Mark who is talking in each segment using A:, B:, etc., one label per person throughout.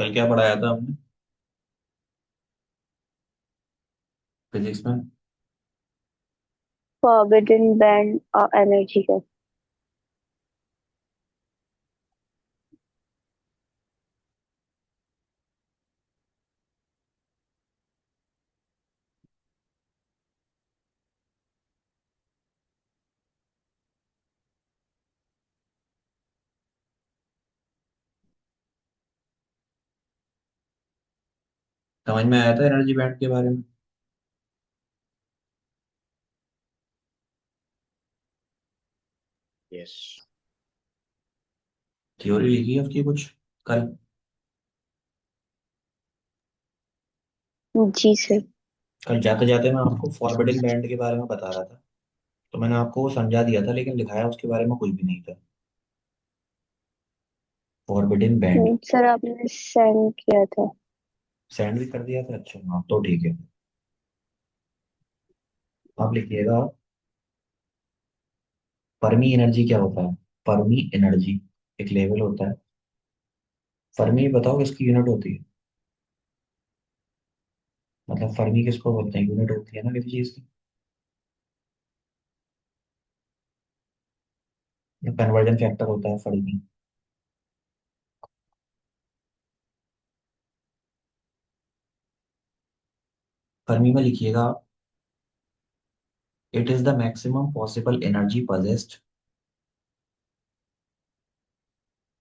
A: कल क्या पढ़ाया था आपने फिजिक्स में?
B: फॉरबिडन बैंड और एनर्जी का।
A: समझ में आया था एनर्जी बैंड के बारे में?
C: यस।
A: थ्योरी लिखी है उसकी कुछ कल?
B: जी सर।
A: कल जाते जाते मैं आपको फॉरबिडन बैंड के बारे में बता रहा था, तो मैंने आपको वो समझा दिया था, लेकिन लिखाया उसके बारे में कुछ भी नहीं था। फॉरबिडन बैंड
B: सर आपने सेंड किया था।
A: सेंड भी कर दिया था। अच्छा हाँ, तो ठीक है। आप लिखिएगा, फर्मी एनर्जी क्या होता है। फर्मी एनर्जी एक लेवल होता है। फर्मी बताओ किसकी यूनिट होती है? मतलब फर्मी किसको बोलते हैं? यूनिट होती है ना किसी चीज की। कन्वर्जन फैक्टर होता है फर्मी। फर्मी में लिखिएगा, it is the maximum possible energy possessed.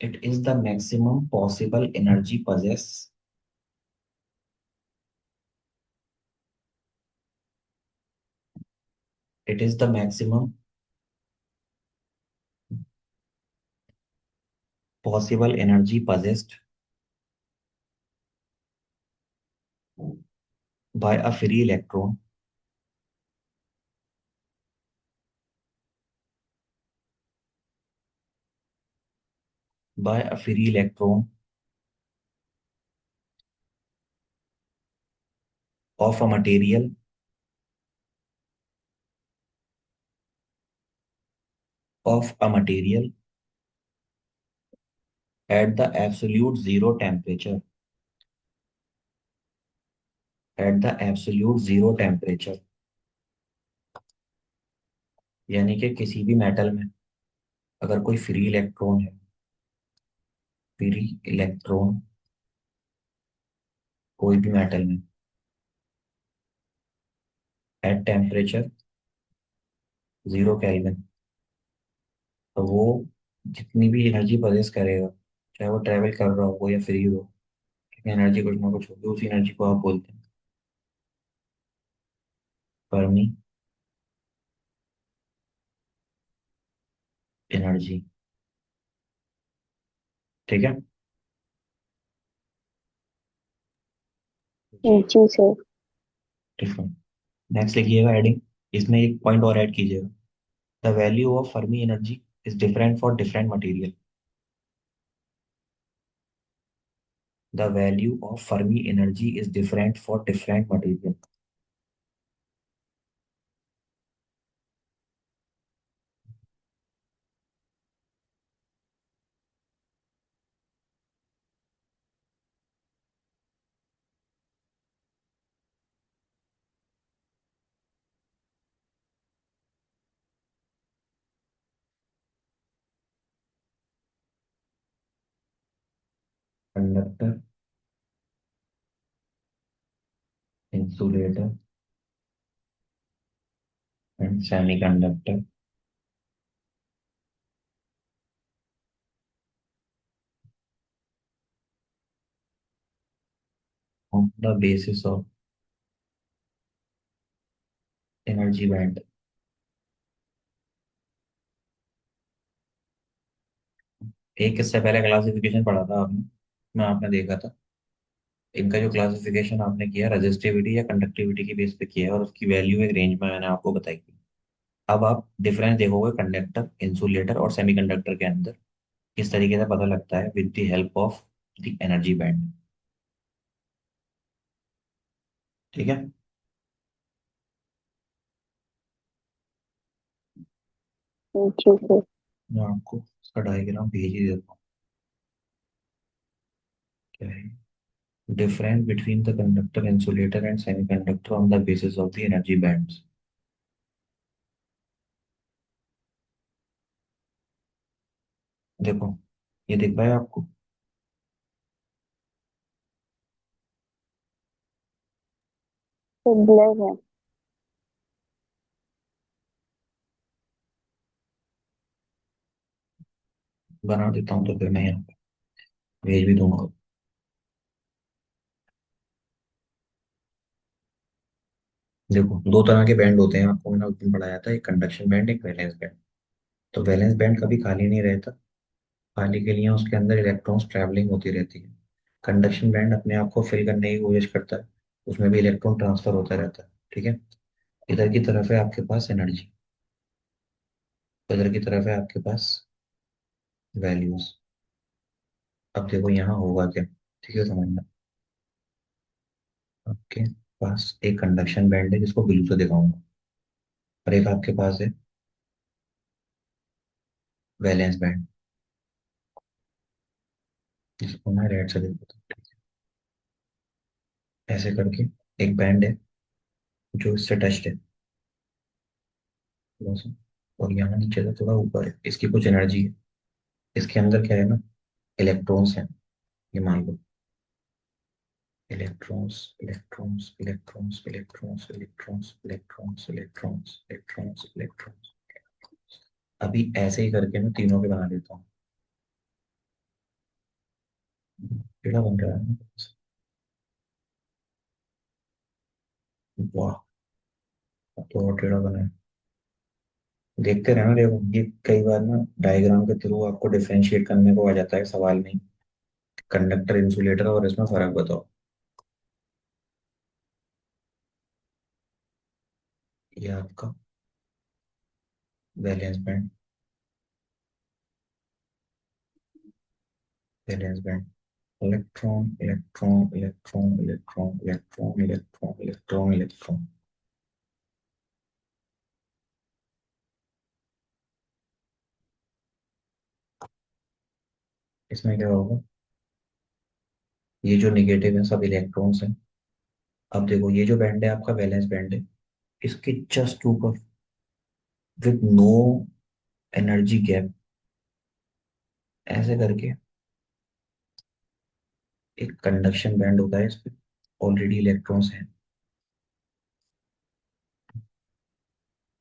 A: It is the maximum possible energy possess. It is the maximum possible energy possessed by a free electron, by a free electron of a material, of a material at the absolute zero temperature, at the absolute zero temperature। यानी कि किसी भी metal में अगर कोई free electron है, free electron कोई भी मेटल में एट टेम्परेचर 0 केल्विन, तो वो जितनी भी एनर्जी पजेस करेगा, चाहे वो ट्रेवल कर रहा हो या फ्री हो, एनर्जी कुछ ना कुछ होगी, उसी एनर्जी को आप बोलते हैं फर्मी एनर्जी। ठीक है।
C: जी।
B: जी सर।
A: ठीक है। नेक्स्ट लिखिएगा हेडिंग, इसमें एक पॉइंट और ऐड कीजिएगा। The value of Fermi energy is different for different material. The value of Fermi energy is different for different material. Conductor, insulator and semiconductor on the basis of energy band. एक इससे पहले classification पढ़ा था आपने, मैं आपने देखा था। इनका जो क्लासिफिकेशन आपने किया रेजिस्टिविटी या कंडक्टिविटी के बेस पे किया है, और उसकी वैल्यू एक रेंज में मैंने आपको बताई थी। अब आप डिफरेंस देखोगे कंडक्टर, इंसुलेटर और सेमीकंडक्टर के अंदर, किस तरीके से पता लगता है with the help of the energy band. ठीक है।
B: जी सर।
A: मैं आपको इसका डायग्राम भेज ही देता हूँ। क्या है? Difference between the conductor insulator and semiconductor on the basis of the energy bands. देखो, ये दिख रहा है आपको?
B: तो ब्लर है।
A: बना देता हूँ तो फिर मैं यहाँ पे भेज भी दूंगा। देखो, दो तरह के बैंड होते हैं, आपको मैंने उस दिन पढ़ाया था, एक कंडक्शन बैंड, एक वैलेंस बैंड। तो वैलेंस बैंड कभी खाली नहीं रहता, खाली के लिए उसके अंदर इलेक्ट्रॉन्स ट्रैवलिंग होती रहती है। कंडक्शन बैंड अपने आप को फिल करने की कोशिश करता है, उसमें भी इलेक्ट्रॉन ट्रांसफर होता रहता है। ठीक है। इधर की तरफ है आपके पास एनर्जी, इधर की तरफ है आपके पास वैल्यूज। अब देखो यहाँ होगा क्या, ठीक है समझना। आपके पास एक कंडक्शन बैंड है जिसको ब्लू से दिखाऊंगा, और एक आपके पास है वैलेंस बैंड जिसको मैं रेड से दिखाता हूँ। ऐसे करके एक बैंड है जो इससे टच्ड है, थोड़ा सा, और यहाँ नीचे से थोड़ा ऊपर है, इसकी कुछ एनर्जी है। इसके अंदर क्या है ना, इलेक्ट्रॉन्स हैं, ये मान लो। Electrons, electrons, electrons, electrons, electrons, electrons, electrons, electrons, electrons. अभी ऐसे ही करके मैं तीनों के बना देता हूँ। टेढ़ा बन रहा है ना? वाह, अब तो और टेढ़ा बना है। देखते रहना, देखो ये कई बार ना डायग्राम के थ्रू आपको डिफरेंशिएट करने को आ जाता है सवाल में, कंडक्टर इंसुलेटर, और इसमें फर्क बताओ। ये आपका valence band, valence band, electron, electron, electron, electron, electron, electron, electron, electron. इसमें क्या होगा, ये जो निगेटिव है सब इलेक्ट्रॉन्स हैं। अब देखो, ये जो बैंड है आपका वैलेंस बैंड है, इसके जस्ट ऊपर, विद नो एनर्जी गैप, ऐसे करके एक कंडक्शन बैंड होता है, इस पे ऑलरेडी इलेक्ट्रॉन्स हैं।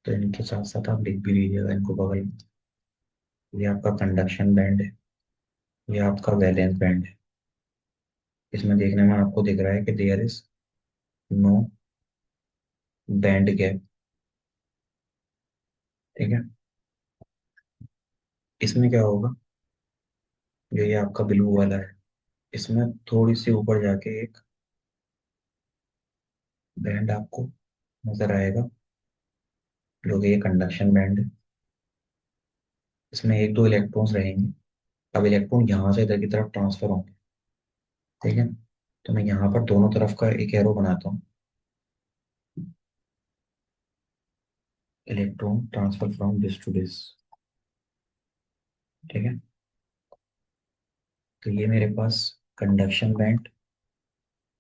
A: तो इनके साथ साथ आप लिख भी लीजिएगा इनको बगल में। ये आपका कंडक्शन बैंड है, ये आपका वैलेंस बैंड है। इसमें देखने में आपको दिख रहा है कि there is no band gap. ठीक है। इसमें क्या होगा, जो ये आपका ब्लू वाला है, इसमें थोड़ी सी ऊपर जाके एक बैंड आपको नजर आएगा, जो कि ये कंडक्शन बैंड है। इसमें एक दो इलेक्ट्रॉन्स रहेंगे। अब इलेक्ट्रॉन यहाँ से इधर की तरफ ट्रांसफर होंगे। ठीक है। तो मैं यहाँ पर दोनों तरफ का एक एरो बनाता हूँ, electron transfer from this to this. ठीक है। तो ये मेरे पास कंडक्शन बैंड,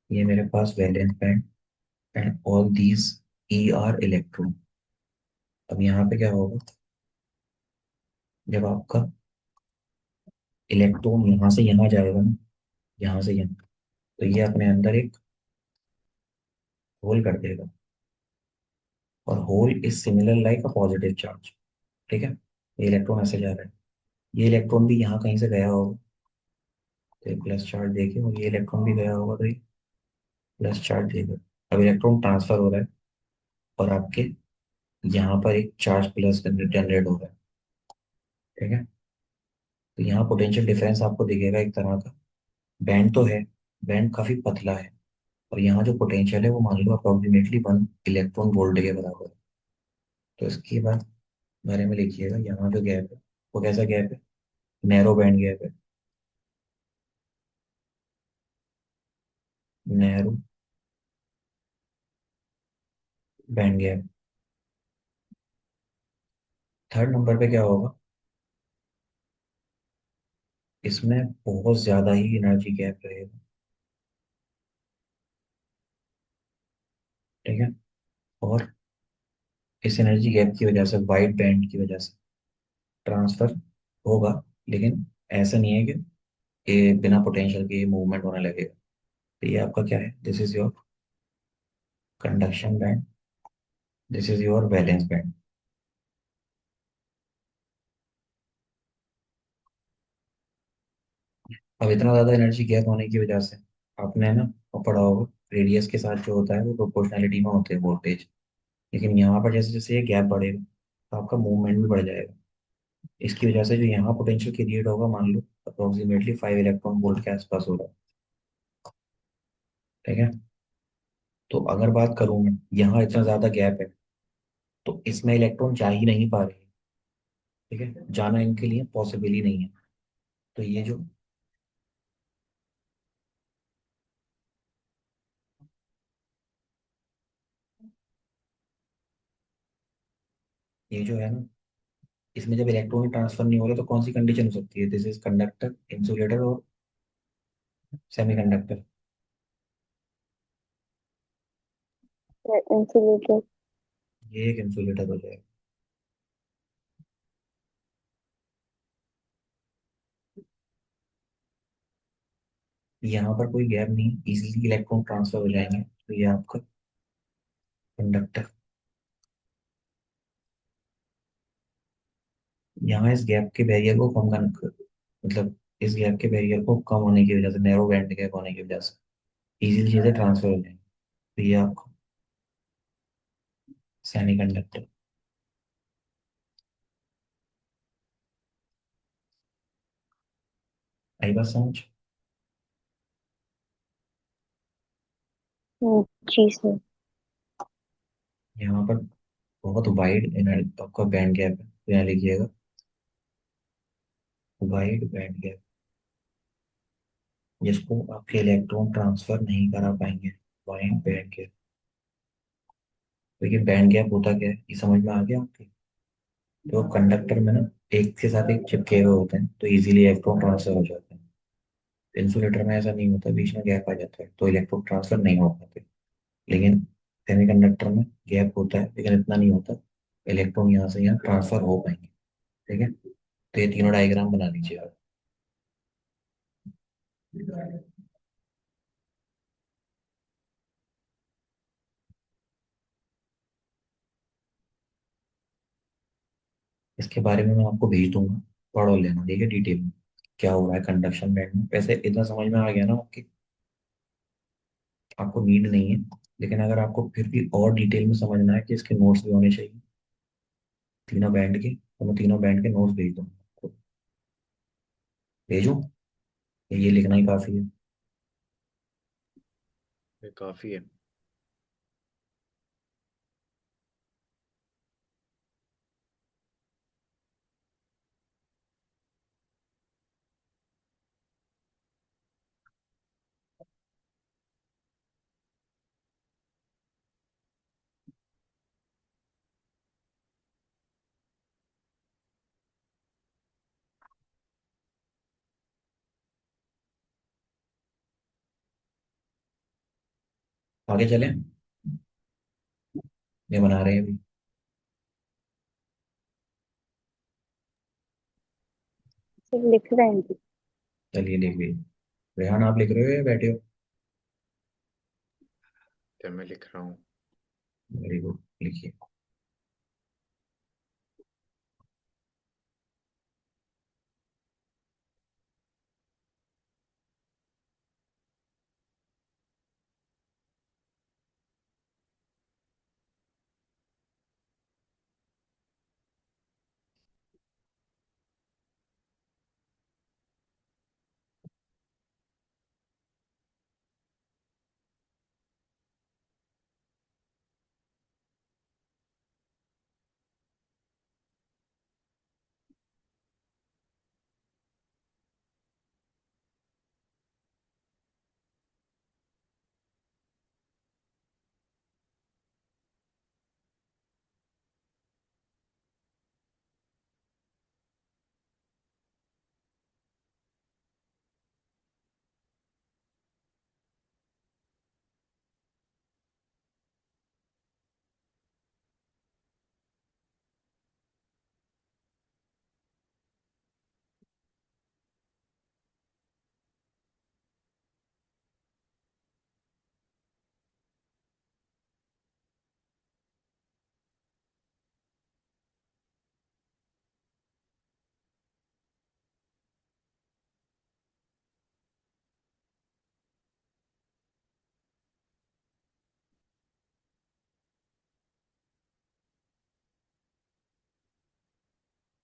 A: ये मेरे पास valence band, and all these E are electron. अब यहाँ पे क्या होगा, जब आपका इलेक्ट्रॉन यहाँ से यहाँ जाएगा ना, यहाँ से यहाँ, तो ये अपने अंदर एक होल कर देगा, और hole is similar like a positive charge. ठीक है। ये इलेक्ट्रॉन ऐसे जा रहा है, ये इलेक्ट्रॉन भी यहाँ कहीं से गया होगा, तो प्लस चार्ज देके, और ये इलेक्ट्रॉन भी गया होगा, तो ये प्लस चार्ज देगा। अब इलेक्ट्रॉन ट्रांसफर हो रहा है, और आपके यहाँ पर एक चार्ज प्लस जनरेट हो रहा है। ठीक है। तो यहाँ पोटेंशियल डिफरेंस आपको दिखेगा एक तरह का। बैंड तो है, बैंड काफी पतला है, और यहाँ जो पोटेंशियल है वो मान लो अप्रोक्सीमेटली 1 इलेक्ट्रॉन वोल्ट के बराबर है। तो इसके बाद बारे में लिखिएगा, यहाँ जो गैप है वो कैसा गैप है, नैरो बैंड गैप है, narrow band gap. Third number पे क्या होगा, इसमें बहुत ज्यादा ही एनर्जी गैप रहेगा। ठीक है। और इस एनर्जी गैप की वजह से, वाइड बैंड की वजह से ट्रांसफर होगा, लेकिन ऐसा नहीं है कि ये बिना पोटेंशियल के मूवमेंट होने लगेगा। तो ये आपका क्या है, this is your conduction band, this is your valence band. अब इतना ज्यादा एनर्जी गैप होने की वजह से आपने ना वो पढ़ा होगा, रेडियस के साथ जो होता है वो प्रोपोर्शनैलिटी में होते हैं वोल्टेज। लेकिन यहाँ पर जैसे जैसे ये गैप बढ़ेगा तो आपका मूवमेंट भी बढ़ जाएगा। इसकी वजह से जो यहाँ पोटेंशियल क्रिएट होगा, मान लो अप्रोक्सीमेटली 5 इलेक्ट्रॉन वोल्ट के आसपास होगा। ठीक है। तो अगर बात करूँ मैं, यहाँ इतना ज्यादा गैप है तो इसमें इलेक्ट्रॉन जा ही नहीं पा रहे। ठीक है, जाना इनके लिए पॉसिबल ही नहीं है। तो ये जो है ना, इसमें जब इलेक्ट्रॉन ट्रांसफर नहीं हो रहा तो कौन सी कंडीशन हो सकती है, दिस इज कंडक्टर, इंसुलेटर और सेमीकंडक्टर।
B: इंसुलेटर।
A: ये एक इंसुलेटर हो जाएगा। यहाँ पर कोई गैप नहीं, इजीली इलेक्ट्रॉन ट्रांसफर हो जाएंगे, तो ये आपका कंडक्टर। यहाँ इस गैप के बैरियर को कम कर, मतलब इस गैप के बैरियर को कम होने की वजह से, नैरो बैंड गैप होने की वजह से इजीली चीजें ट्रांसफर हो जाएंगी। तो ये आपका सेमीकंडक्टर। आई बात समझ।
B: जी सर।
A: यहाँ पर बहुत वाइड एनर्जी आपका बैंड गैप है, तो यहाँ लिखिएगा वाइड बैंड गैप, जिसको आपके इलेक्ट्रॉन ट्रांसफर नहीं करा पाएंगे, वाइड बैंड गैप। तो ये बैंड गैप होता क्या है, ये समझ में आ गया आपके। तो कंडक्टर में ना एक के साथ एक चिपके हुए होते हैं तो इजीली इलेक्ट्रॉन ट्रांसफर हो जाते हैं। इंसुलेटर में ऐसा नहीं होता, बीच में गैप आ जाता है तो इलेक्ट्रॉन ट्रांसफर नहीं हो पाते। लेकिन सेमीकंडक्टर में गैप होता है लेकिन इतना नहीं होता, इलेक्ट्रॉन यहाँ से यहाँ ट्रांसफर हो पाएंगे। ठीक है। तो ये तीनों डायग्राम बना लीजिए आप। इसके बारे में मैं आपको भेज दूंगा, पढ़ और लेना, ठीक है, डिटेल में क्या हो रहा है कंडक्शन बैंड में। वैसे इतना समझ में आ गया ना आपकी, आपको नीड नहीं है। लेकिन अगर आपको फिर भी और डिटेल में समझना है कि इसके नोट्स भी होने चाहिए तीनों बैंड के, तो मैं तीनों बैंड के नोट्स भेज दूंगा आपको। भेजूं, ये लिखना ही काफी है।
C: ये काफी है।
A: आगे चलें, ये बना रहे हैं अभी।
B: सर लिख रहे हैं।
A: चलिए लिख लीजिए। रेहान आप लिख रहे हो या बैठे हो?
C: क्या मैं लिख रहा हूँ?
A: वेरी गुड, लिखिए।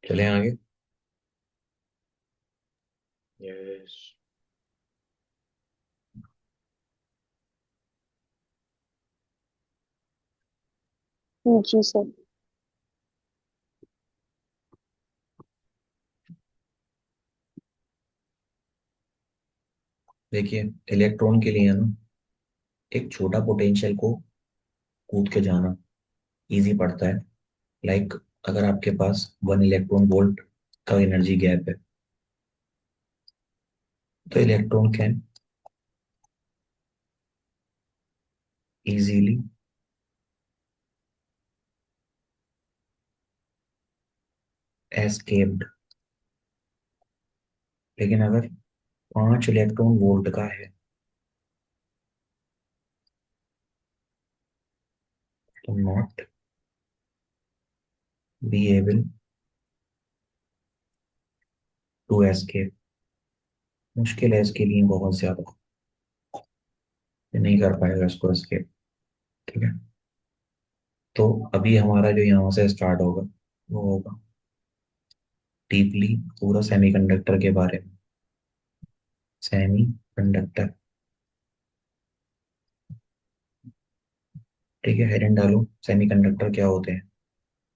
A: चले आगे।
C: यस।
B: जी सर।
A: देखिए, इलेक्ट्रॉन के लिए है ना, एक छोटा पोटेंशियल को कूद के जाना इजी पड़ता है। लाइक, अगर आपके पास 1 इलेक्ट्रॉन वोल्ट का एनर्जी गैप है, तो इलेक्ट्रॉन कैन इजीली एस्केप्ड। लेकिन अगर 5 इलेक्ट्रॉन वोल्ट का है, तो not be able to escape. मुश्किल है इसके लिए बहुत ज्यादा, ये नहीं कर पाएगा इसको एस्केप। ठीक है। तो अभी हमारा जो यहाँ से स्टार्ट होगा, वो होगा डीपली पूरा सेमीकंडक्टर के बारे में। Semi conductor. ठीक है, हेडेन डालो। सेमीकंडक्टर क्या होते हैं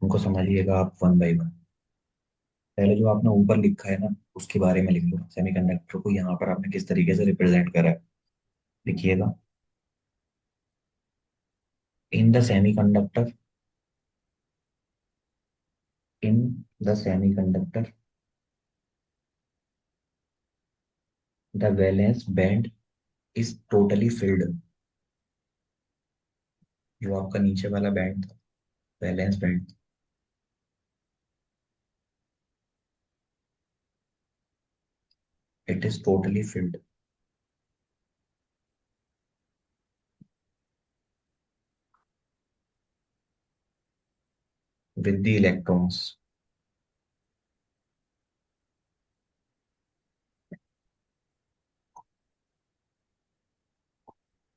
A: उनको समझिएगा आप वन बाय वन। पहले जो आपने ऊपर लिखा है ना, उसके बारे में लिख लो। सेमीकंडक्टर को यहाँ पर आपने किस तरीके से रिप्रेजेंट करा है, लिखिएगा। In the semiconductor, in the semiconductor the valence band is totally field. जो आपका नीचे वाला बैंड था, valence band, it is totally field with the electrons,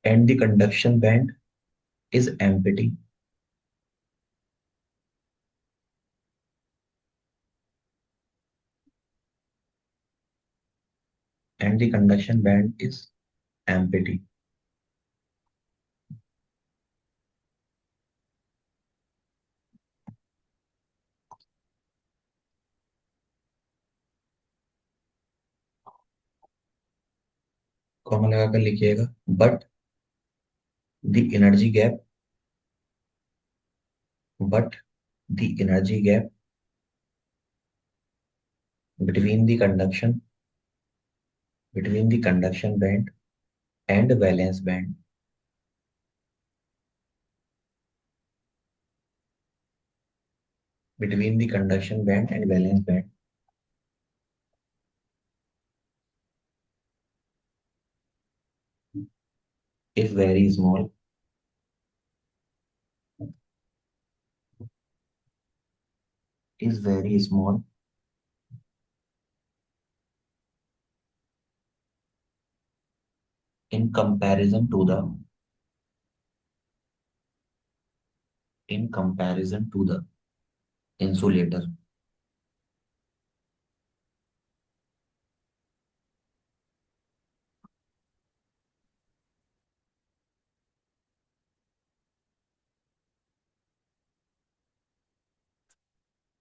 A: and the conduction band is empty, and the conduction band is empty. Comma लगाकर लिखिएगा। But the energy gap, but the energy gap between the conduction, between the conduction band and valence band, between the conduction band and valence band is very small, is very small in comparison to the, in comparison to the insulator.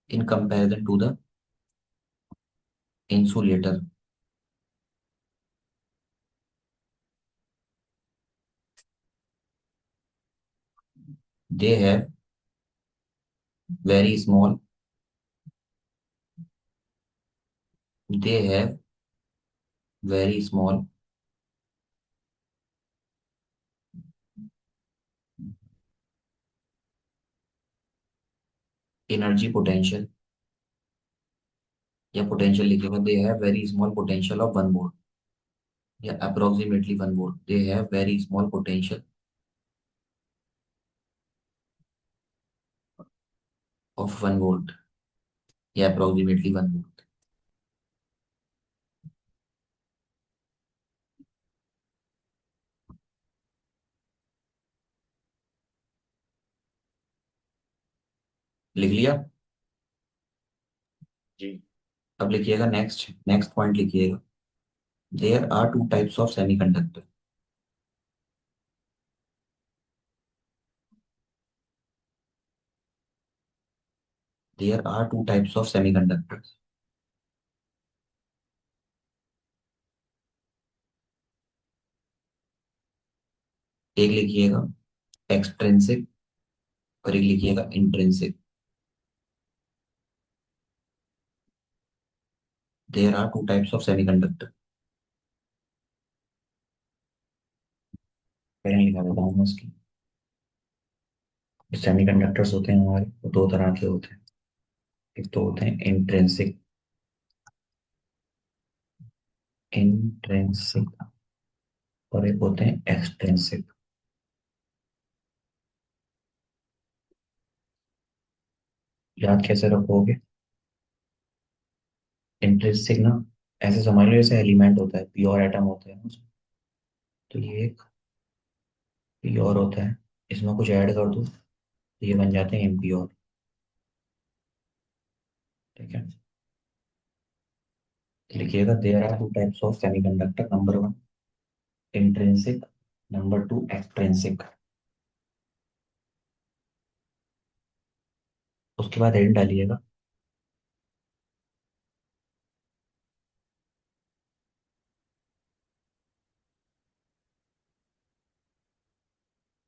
A: In comparison to the insulator, they have very small, they have very small energy potential, या potential लिखेगा। They have very small potential of 1 volt, या approximately 1 volt. They have very small potential of 1 volt, या approximately 1 volt. लिख लिया।
C: जी।
A: अब लिखिएगा next next point लिखिएगा। There are two types of semiconductor. There are two types of semiconductors. एक लिखिएगा एक्सट्रिंसिक और एक लिखिएगा intrinsic. There are two types of semiconductor. पहले लिखा देता हूँ मैं इसकी। सेमीकंडक्टर्स होते हैं हमारे, वो दो तरह के होते हैं। एक तो होते हैं इंट्रिंसिक, इंट्रिंसिक, और एक होते हैं एक्सट्रिंसिक। याद कैसे रखोगे? इंट्रिंसिक ना, ऐसे समझ लो जैसे एलिमेंट होता है, प्योर एटम होता है ना उसमें। तो ये एक प्योर होता है, इसमें कुछ ऐड कर दो तो ये बन जाते हैं इम्प्योर। ठीक है, लिखिएगा there are two types of semiconductor. Number one intrinsic, number two extrinsic. उसके बाद एंड डालिएगा।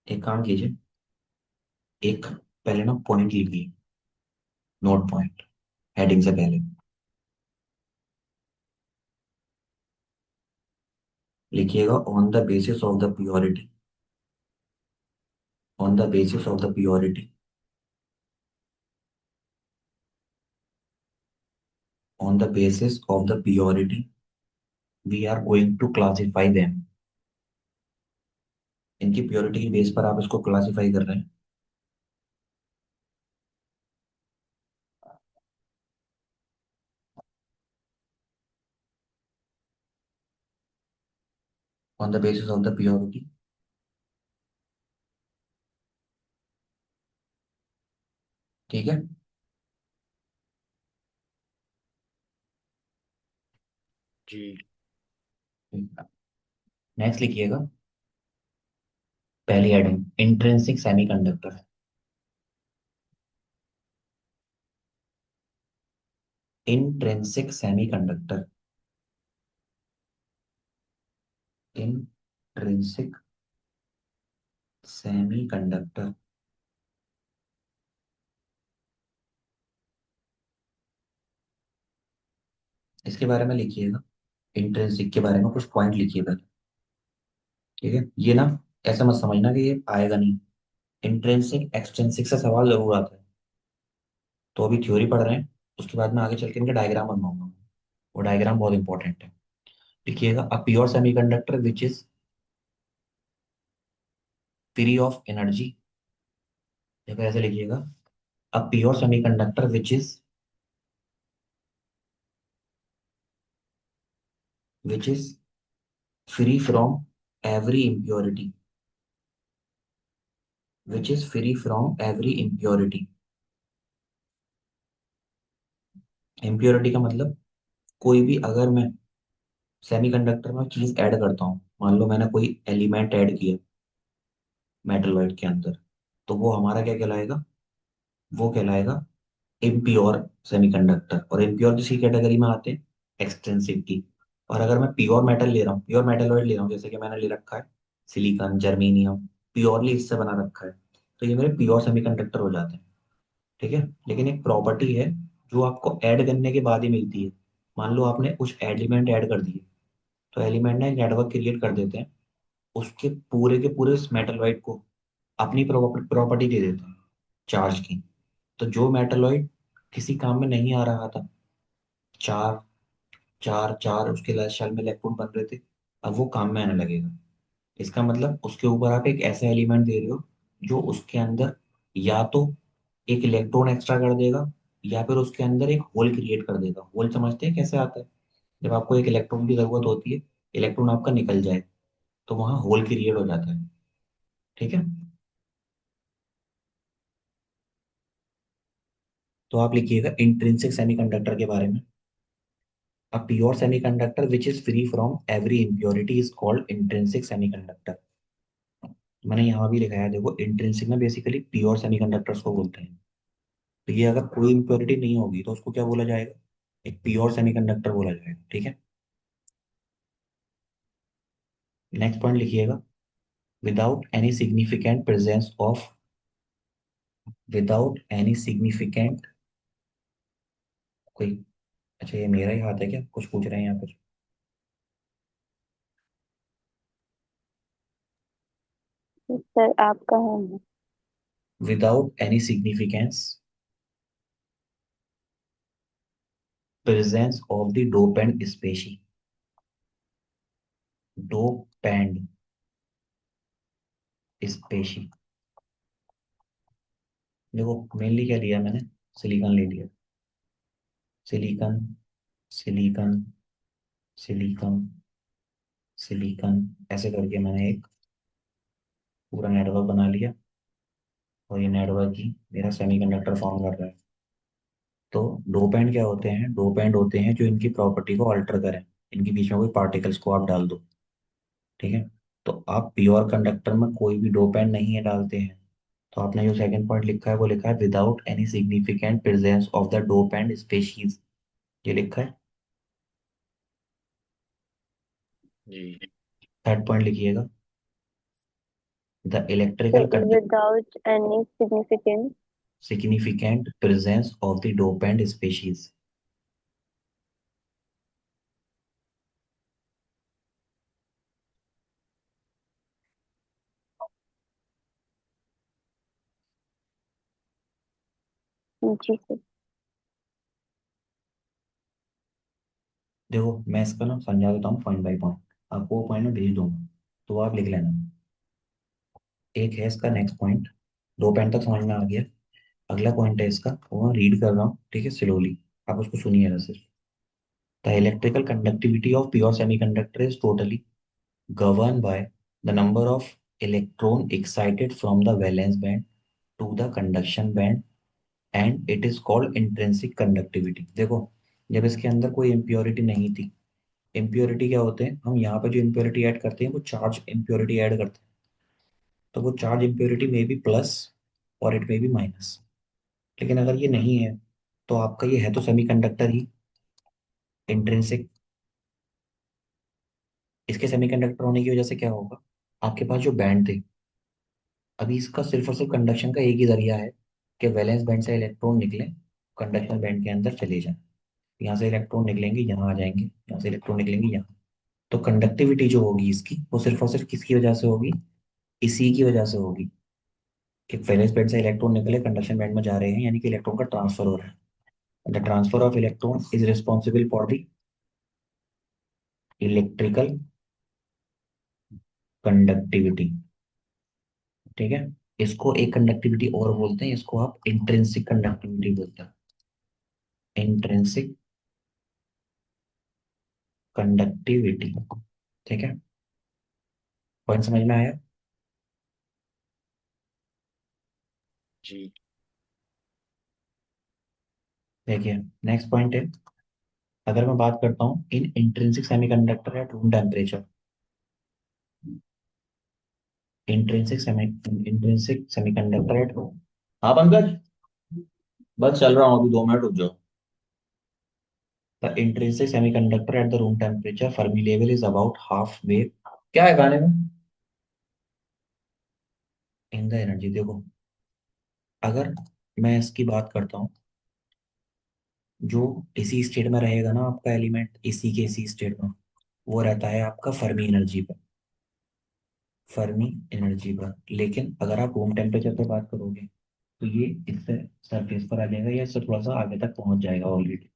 A: एक काम कीजिए, एक पहले ना पॉइंट लिखिए, नोट पॉइंट, हेडिंग से पहले लिखिएगा on the basis of the purity. On the basis of the purity. On the basis of the purity we are going to classify them. इनकी प्योरिटी के बेस पर आप इसको क्लासिफाई कर रहे हैं। On the basis of the purity. ठीक है,
C: जी।
A: नेक्स्ट लिखिएगा पहली heading intrinsic semiconductor. Intrinsic semiconductor. Intrinsic semiconductor. इसके बारे में लिखिएगा, इंट्रिंसिक के बारे में कुछ पॉइंट लिखिए पहले। ठीक है, ये ना ऐसा मत समझना कि ये आएगा नहीं। इंट्रिंसिक एक्सट्रिंसिक से सवाल जरूर आता है। तो अभी थ्योरी पढ़ रहे हैं, उसके बाद में आगे चल के इनका डायग्राम बनवाऊंगा। वो डायग्राम बहुत इंपॉर्टेंट है। लिखिएगा a pure semiconductor which is free of energy. देखो ऐसे लिखिएगा, a pure semiconductor which is free from every impurity। Which is free from every impurity। impurity का मतलब कोई भी, अगर मैं सेमीकंडक्टर में चीज ऐड करता हूँ, मान लो मैंने कोई एलिमेंट ऐड किया मेटलॉइड के अंदर, तो वो हमारा क्या कहलाएगा? वो कहलाएगा इम्प्योर सेमीकंडक्टर। और इम्प्योर किसी कैटेगरी में आते हैं? एक्सटेंसिव की। और अगर मैं प्योर मेटल ले रहा हूँ, प्योर मेटलॉइड ले रहा हूँ, जैसे कि मैंने ले रखा है सिलिकॉन, जर्मेनियम, प्योरली इससे बना रखा है, तो ये मेरे प्योर सेमीकंडक्टर हो जाते हैं। ठीक है, लेकिन एक प्रॉपर्टी है जो आपको ऐड करने के बाद ही मिलती है। मान लो आपने कुछ एलिमेंट ऐड कर दिए, तो एलिमेंट ना एक नेटवर्क क्रिएट कर देते हैं, उसके पूरे के पूरे मेटलॉइड को अपनी प्रॉपर्टी दे देते हैं, चार्ज की। तो जो मेटलॉइड किसी काम में नहीं आ रहा था, चार चार चार उसके लास्ट शेल में इलेक्ट्रॉन बन रहे थे, अब वो काम में आने लगेगा। इसका मतलब उसके ऊपर आप एक ऐसा एलिमेंट दे रहे हो जो उसके अंदर या तो एक इलेक्ट्रॉन एक्स्ट्रा कर देगा, या फिर उसके अंदर एक होल क्रिएट कर देगा। होल समझते हैं कैसे आता है? जब आपको एक इलेक्ट्रॉन की जरूरत होती है, इलेक्ट्रॉन आपका निकल जाए, तो वहां होल क्रिएट हो जाता है। ठीक है, तो आप लिखिएगा इंट्रिंसिक सेमीकंडक्टर के बारे में। A pure semiconductor which is free from every impurity is called intrinsic semiconductor. मैंने यहाँ भी लिखा है, देखो इंट्रिंसिक में बेसिकली प्योर सेमीकंडक्टर्स को बोलते हैं। तो ये अगर कोई इम्प्योरिटी नहीं होगी तो उसको क्या बोला जाएगा? एक प्योर सेमीकंडक्टर बोला जाएगा, ठीक है। नेक्स्ट पॉइंट लिखिएगा, without any significant presence of, without any significant कोई, अच्छा ये मेरा ही हाथ है क्या, कुछ पूछ रहे हैं यहाँ पर?
B: सर आपका है।
A: Without any significance presence of the dopant species, dopant species. देखो मेनली क्या लिया मैंने, सिलिकॉन ले लिया, सिलिकॉन, सिलिकॉन, सिलिकॉन, सिलिकॉन, ऐसे करके मैंने एक पूरा नेटवर्क बना लिया। और ये नेटवर्क ही मेरा सेमीकंडक्टर फॉर्म कर रहा है। तो डोपेंट क्या होते हैं? डोपेंट होते हैं जो इनकी प्रॉपर्टी को अल्टर करें, इनके बीच में कोई पार्टिकल्स को आप डाल दो, ठीक है। तो आप प्योर कंडक्टर में कोई भी डोपेंट नहीं है डालते हैं। तो आपने जो सेकंड पॉइंट लिखा है वो लिखा है without any significant presence of the dopant species, ये लिखा है।
C: जी।
A: थर्ड पॉइंट लिखिएगा, the
B: sir
A: electrical conduct
B: without any significant.
A: Significant presence of the dopant species.
B: जी सर।
A: देखो मैं इसका ना समझा देता हूँ पॉइंट बाय पॉइंट, आपको वो पॉइंट में भेज दूंगा, तो आप लिख लेना। एक है इसका नेक्स्ट पॉइंट, दो पॉइंट तक समझ में आ गया। अगला पॉइंट है इसका, वो मैं रीड कर रहा हूँ, ठीक है, स्लोली, आप उसको सुनिएगा सिर्फ। The electrical conductivity of pure semiconductor is totally governed by the number of electron excited from the valence band to the conduction band and it is called intrinsic conductivity। देखो जब इसके अंदर कोई इम्प्योरिटी नहीं थी, इम्प्योरिटी क्या होते हैं, हम यहाँ पे जो इम्प्योरिटी ऐड करते हैं वो चार्ज इम्प्योरिटी ऐड करते हैं। तो वो चार्ज इम्प्योरिटी में भी प्लस और इट में भी माइनस। लेकिन अगर ये नहीं है तो आपका ये है तो सेमीकंडक्टर ही, इंट्रिंसिक। इसके सेमीकंडक्टर होने की वजह से क्या होगा, आपके पास जो बैंड थे, अभी इसका सिर्फ और सिर्फ कंडक्शन का एक ही जरिया है कि वैलेंस बैंड से इलेक्ट्रॉन निकले, कंडक्शन बैंड के अंदर चले जाएं। यहाँ से इलेक्ट्रॉन निकलेंगे यहाँ आ जाएंगे, यहाँ से इलेक्ट्रॉन निकलेंगे यहाँ। तो कंडक्टिविटी जो होगी इसकी वो सिर्फ और सिर्फ किसकी वजह से होगी, इसी की वजह से होगी कि वैलेंस बैंड से इलेक्ट्रॉन निकले कंडक्शन बैंड में जा रहे हैं, यानी कि इलेक्ट्रॉन का ट्रांसफर हो रहा है। The transfer of electron is responsible for the electrical conductivity, ठीक है। इसको एक कंडक्टिविटी और बोलते हैं, इसको आप इंट्रिंसिक कंडक्टिविटी बोलते हैं, इंट्रिंसिक कंडक्टिविटी, ठीक है। पॉइंट समझ में आया?
C: जी।
A: देखिए नेक्स्ट पॉइंट है, अगर मैं बात करता हूँ in intrinsic semiconductor at room temperature, intrinsic semi intrinsic semiconductor at room, हाँ पंकज, बस चल रहा हूँ अभी, 2 मिनट रुक जाओ। The intrinsic semiconductor at the room temperature Fermi level is about half wave, क्या है गाने में, इन द एनर्जी। देखो अगर मैं इसकी बात करता हूँ, जो इसी स्टेट में रहेगा ना आपका एलिमेंट, इसी के इसी स्टेट में, वो रहता है आपका फर्मी एनर्जी पर, फर्मी एनर्जी पर। लेकिन अगर आप रूम टेम्परेचर पे बात करोगे तो ये इससे सरफेस पर आ जाएगा या इससे थोड़ा सा आगे तक पहुंच जाएगा ऑलरेडी,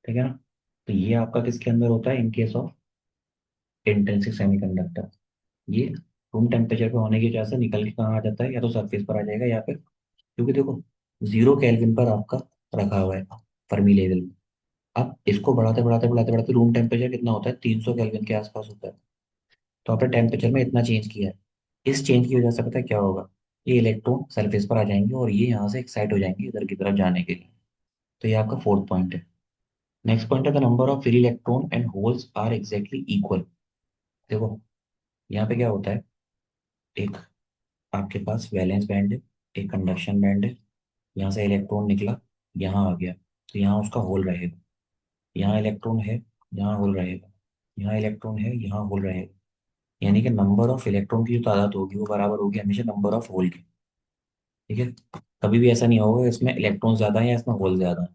A: ठीक है ना। तो ये आपका किसके अंदर होता है, in case of intrinsic semiconductor, ये रूम टेम्परेचर पे होने की वजह से निकल के कहाँ आ जाता है, या तो सरफेस पर आ जाएगा या फिर, क्योंकि देखो 0 केल्विन पर आपका रखा हुआ है फर्मी लेवल। अब इसको बढ़ाते बढ़ाते बढ़ाते बढ़ाते रूम टेम्परेचर कितना होता है, 300 केल्विन के आसपास होता है। तो आपने टेम्परेचर में इतना चेंज किया है, इस चेंज की वजह से पता है क्या होगा, ये इलेक्ट्रॉन सरफेस पर आ जाएंगे और ये यहाँ से एक्साइट हो जाएंगे इधर की तरफ जाने के लिए। तो ये आपका फोर्थ पॉइंट है। नेक्स्ट पॉइंट है the number of free electron and holes are exactly equal. देखो यहाँ पे क्या होता है, एक आपके पास वैलेंस बैंड है, एक कंडक्शन बैंड है, यहाँ से इलेक्ट्रॉन निकला, यहाँ आ गया, तो यहाँ उसका होल रहेगा। यहाँ इलेक्ट्रॉन है, यहाँ होल रहेगा, यहाँ इलेक्ट्रॉन है, यहाँ होल रहेगा। यानी कि नंबर ऑफ इलेक्ट्रॉन की जो तादाद होगी वो बराबर होगी हमेशा नंबर ऑफ होल की। ठीक है। कभी भी ऐसा नहीं होगा इसमें इलेक्ट्रॉन ज्यादा है या इसमें होल ज्यादा है,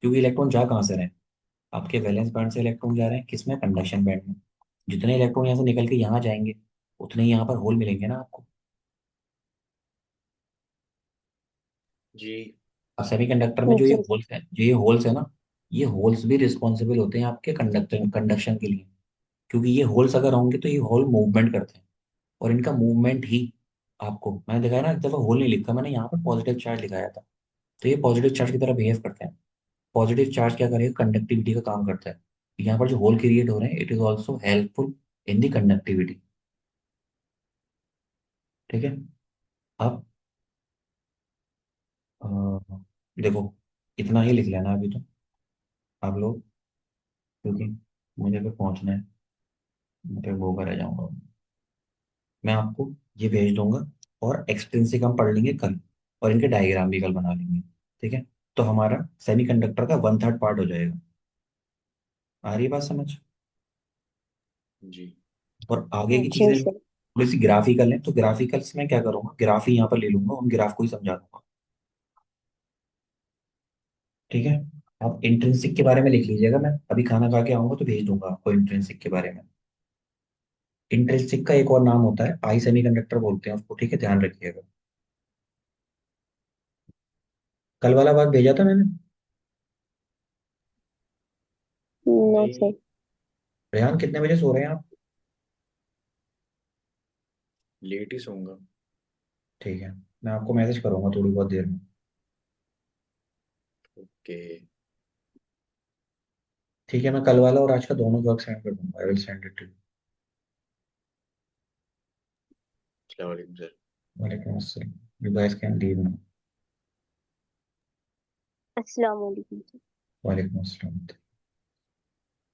A: क्योंकि इलेक्ट्रॉन जा कहाँ से रहे हैं, आपके वैलेंस बैंड से इलेक्ट्रॉन जा रहे हैं किसमें, कंडक्शन बैंड में। जितने इलेक्ट्रॉन यहाँ से निकल के यहाँ जाएंगे उतने ही यहाँ पर होल मिलेंगे ना आपको।
C: जी।
A: और सेमीकंडक्टर में जो ये
B: जी सर।
A: होल्स है, जो ये होल्स है ना, ये होल्स भी रिस्पॉन्सिबल होते हैं आपके कंडक्टर कंडक्शन के लिए। क्योंकि ये होल्स अगर होंगे तो ये होल मूवमेंट करते हैं, और इनका मूवमेंट ही आपको, मैंने दिखाया ना, एक दफा होल नहीं लिखा मैंने, यहाँ पर पॉजिटिव चार्ज दिखाया था। तो ये पॉजिटिव चार्ज की तरह बिहेव करते हैं। पॉजिटिव चार्ज क्या करेगा, कंडक्टिविटी का काम करता है। यहाँ पर जो होल क्रिएट हो रहे हैं it is also helpful in the conductivity. ठीक है। अब अ, देखो इतना ही लिख लेना अभी तो आप लोग, क्योंकि मुझे फिर पहुंचना है, मैं फिर वो कर जाऊंगा। मैं आपको ये भेज दूंगा, और एक्सटेंसिव हम पढ़ लेंगे कल, और इनके डायग्राम भी कल बना लेंगे। ठीक है। तो हमारा सेमीकंडक्टर का वन थर्ड पार्ट हो जाएगा। आ रही है बात समझ।
C: जी।
A: और आगे की
B: जी
A: चीजें
B: सर।
A: थोड़ी सी ग्राफिकल है, तो ग्राफिकल्स में क्या करूंगा, ग्राफ ही यहाँ पर ले लूंगा, उन ग्राफ को ही समझा दूंगा। ठीक है। आप इंट्रिंसिक के बारे में लिख लीजिएगा, मैं अभी खाना खा के आऊंगा तो भेज दूंगा आपको इंट्रिंसिक के बारे में। इंट्रिंसिक का एक और नाम होता है आई सेमीकंडक्टर बोलते हैं उसको, ठीक है, ध्यान रखिएगा। कल वाला बात भेजा था मैंने।
B: नो
C: नहीं,
B: सर।
A: रेहान कितने बजे सो रहे हैं आप।
C: लेट ही सोऊंगा।
A: ठीक है, मैं आपको मैसेज करूंगा थोड़ी बहुत देर में।
C: ओके।
A: ठीक है, मैं कल वाला और आज का दोनों वर्क सेंड कर दूंगा, I will send it to.
C: अस्सलाम वालेकुम सर।
A: वालेकुम अस्सलाम। You guys can leave now.
B: अस्सलाम वालेकुम।
A: वालेकुम अस्सलाम।